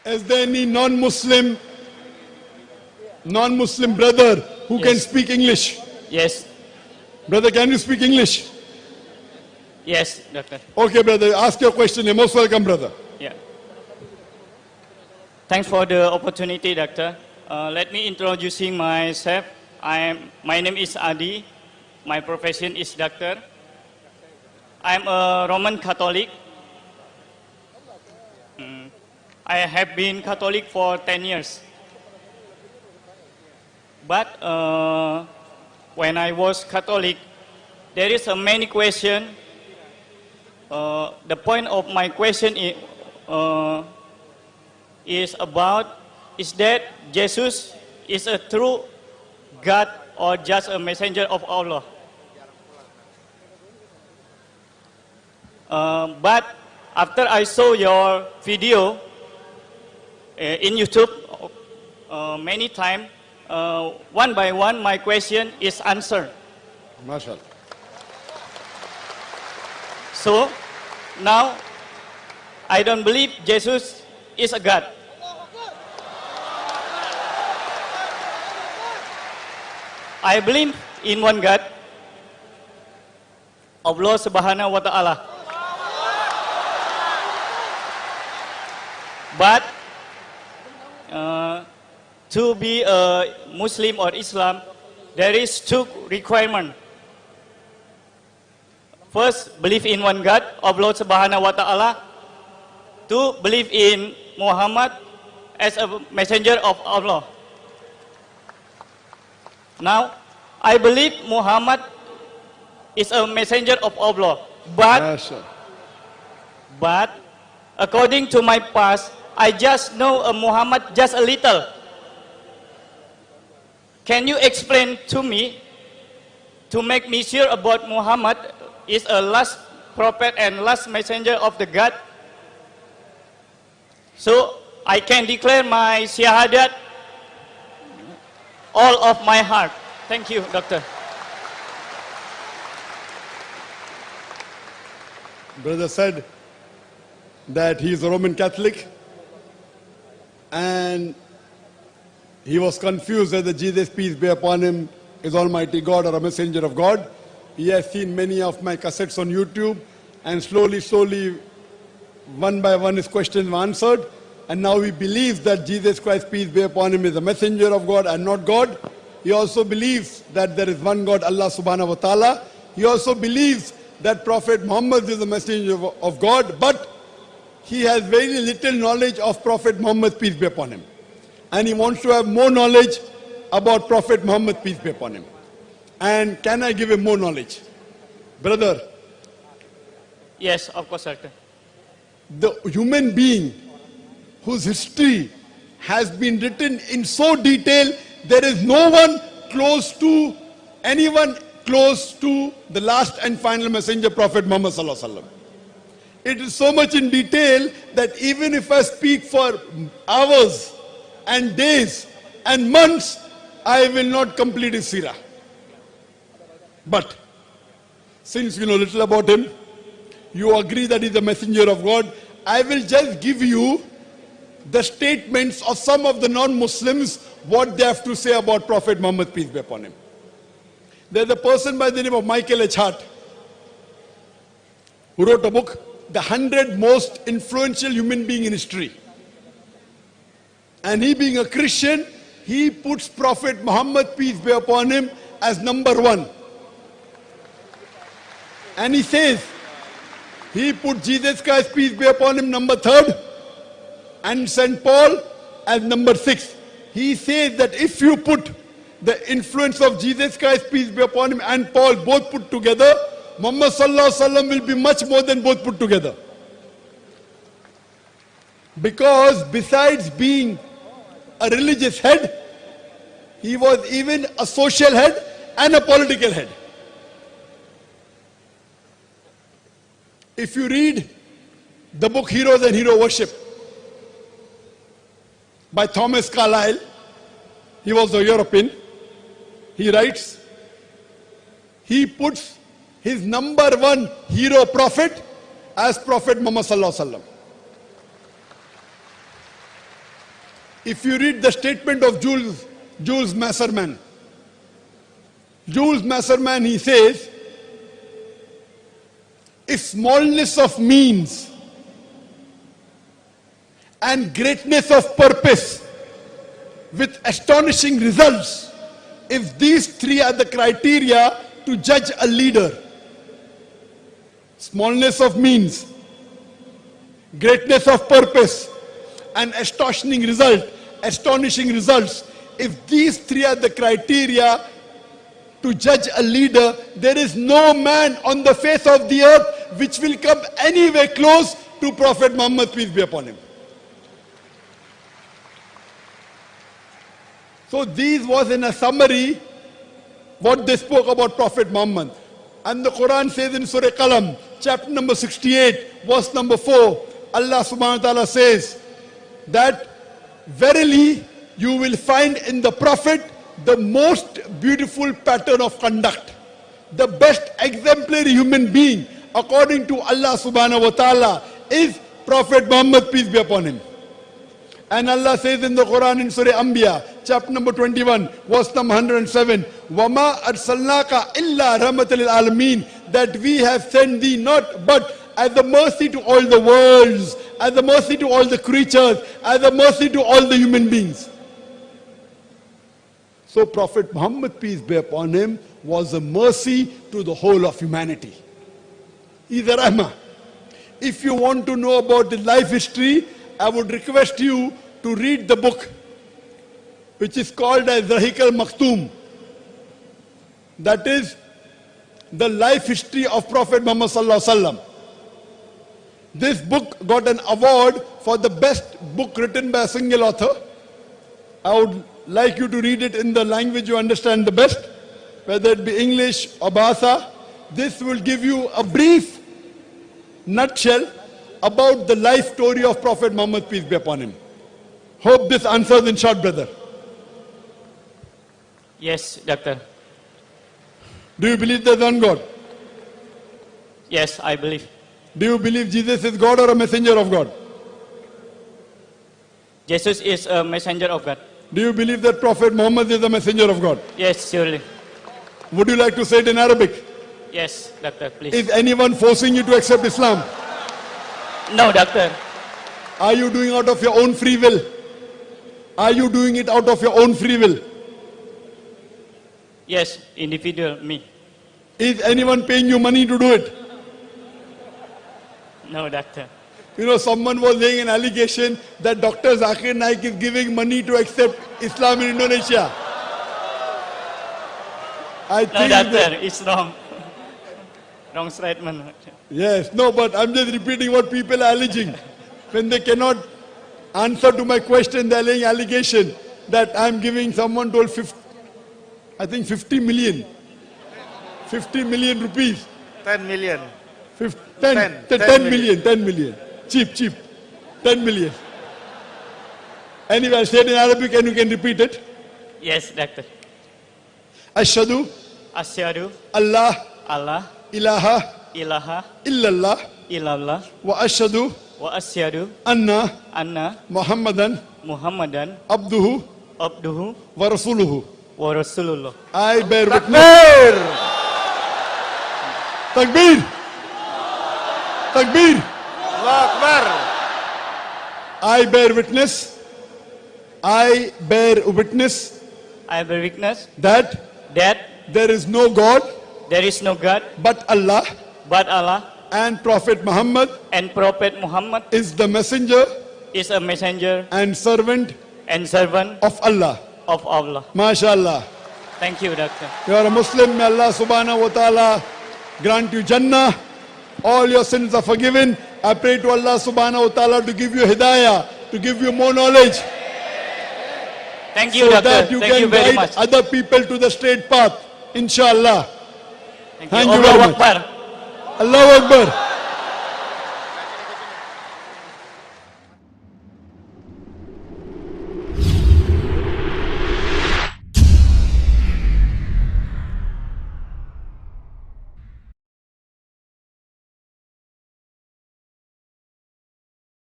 Is there any non-Muslim brother who can speak English? Yes. Brother, can you speak English? Yes, doctor. Okay, brother, ask your question. You're most welcome, brother. Yeah. Thanks for the opportunity, doctor. Let me introducing myself. My name is Adi. My profession is doctor. I'm a Roman Catholic. I have been Catholic for 10 years. But when I was Catholic, there is a many question. The point of my question is about, is that Jesus is a true God or just a messenger of Allah? But after I saw your video in YouTube many times, one by one my question is answered. MashaAllah. So now I don't believe Jesus is a God. I believe in one God, Allah Subhanahu wa Ta'ala. But to be a Muslim or Islam, there is two requirements. First, believe in one God, Allah Subhanahu wa Ta'ala. Two, believe in Muhammad as a messenger of Allah. Now, I believe Muhammad is a messenger of Allah. But according to my past, I just know Muhammad just a little. Can you explain to me, to make me sure about Muhammad is a last prophet and last messenger of the God? So I can declare my shahadat all of my heart. Thank you, doctor. Brother said that he is a Roman Catholic and he was confused whether Jesus, peace be upon him, is Almighty God or a messenger of God. He has seen many of my cassettes on YouTube, and slowly, one by one his questions were answered. And now he believes that Jesus Christ, peace be upon him, is a messenger of God and not God. He also believes that there is one God, Allah Subhanahu wa Ta'ala. He also believes that Prophet Muhammad is a messenger of God, but he has very little knowledge of Prophet Muhammad, peace be upon him. And he wants to have more knowledge about Prophet Muhammad, peace be upon him. And can I give him more knowledge? Brother. Yes, of course, doctor. The human being whose history has been written in so detail, there is no one close to, anyone close to the last and final messenger, Prophet Muhammad Sallallahu Alaihi Wasallam. It is so much in detail that even if I speak for hours and days and months, I will not complete his seerah. But since you know little about him, you agree that he is a messenger of God, I will just give you the statements of some of the non-Muslims, what they have to say about Prophet Muhammad, peace be upon him. There's a person by the name of Michael H. Hart who wrote a book, The 100 Most Influential Human Being in History. And he being a Christian, he puts Prophet Muhammad, peace be upon him, as number one. And he says, he put Jesus Christ, peace be upon him, number third, and St. Paul as number 6. He says that if you put the influence of Jesus Christ, peace be upon him, and Paul both put together, Muhammad Sallallahu Alaihi Wasallam will be much more than both put together. Because besides being a religious head, he was even a social head and a political head. If you read the book Heroes and Hero Worship by Thomas Carlyle, he was a European, he writes, he puts his number one hero prophet as Prophet Muhammad Sallallahu Alaihi Wasallam. If you read the statement of Jules Masserman, he says, if smallness of means and greatness of purpose with astonishing results, if these three are the criteria to judge a leader, smallness of means, greatness of purpose, and astonishing results, if these three are the criteria to judge a leader, there is no man on the face of the earth which will come anywhere close to Prophet Muhammad, peace be upon him. So these was in a summary what they spoke about Prophet Muhammad. And the Quran says in Surah Qalam, chapter number 68, verse number 4, Allah subhanahu wa ta'ala says that verily you will find in the Prophet the most beautiful pattern of conduct, the best exemplary human being according to Allah subhanahu wa ta'ala is Prophet Muhammad, peace be upon him. And Allah says in the Quran in Surah Anbiya, chapter number 21, verse number 107, وَمَا أَرْسَلْنَاكَ إِلَّا رَحْمَةً لِلْعَالَمِينَ, that we have sent thee not but as a mercy to all the worlds, as a mercy to all the creatures, as a mercy to all the human beings. So Prophet Muhammad, peace be upon him, was a mercy to the whole of humanity. He's a rahmah. If you want to know about his life history, I would request you to read the book which is called as Rahiq al-Maktoum. That is the life history of Prophet Muhammad sallallahu alaihi wasallam. This book got an award for the best book written by a single author. I would like you to read it in the language you understand the best, whether it be English or Bahasa. This will give you a brief nutshell about the life story of Prophet Muhammad, peace be upon him. Hope this answers in short, brother. Yes, Doctor. Do you believe there's one God? Yes, I believe. Do you believe Jesus is God or a messenger of God? Jesus is a messenger of God. Do you believe that Prophet Muhammad is a messenger of God? Yes, surely. Would you like to say it in Arabic? Yes, Doctor, please. Is anyone forcing you to accept Islam? No, Doctor. Are you doing out of your own free will? Are you doing it out of your own free will? Yes, individual, me. Is anyone paying you money to do it? No, Doctor. You know, someone was laying an allegation that Dr. Zakir Naik is giving money to accept Islam in Indonesia. I No, think Doctor, that, it's wrong. Wrong statement. yes, no, but I'm just repeating what people are alleging. When they cannot answer to my question, they're laying allegation that I'm giving someone told 50 million. 50 million rupees. 10 million. 10 million. Cheap. 10 million. Anyway, I said in Arabic and you can repeat it. Yes, Doctor. Ashhadu Asyhadu Allah Allah ilaha ilaha illallah illallah wa ashhadu wa asyhadu anna anna Muhammadan Muhammadan abduhu abduhu wa rasuluhu. wa rasulullah. I bear witness. Takbir! Takbir! Allahu Akbar. I bear witness. I bear witness I bear witness that that there is no God there is no God but Allah, but Allah, and Prophet Muhammad and Prophet Muhammad is the messenger is a messenger and servant and servant of Allah. of Allah. MashaAllah. Thank you, Doctor. You are a Muslim. May Allah subhanahu wa ta'ala grant you Jannah. All your sins are forgiven. I pray to Allah subhanahu wa ta'ala to give you hidayah, to give you more knowledge, Thank you, so Doctor. that you Thank you can very guide much. other people to the straight path. Inshallah. Thank Thank you. you very Allahu much. Akbar. Allahu Akbar.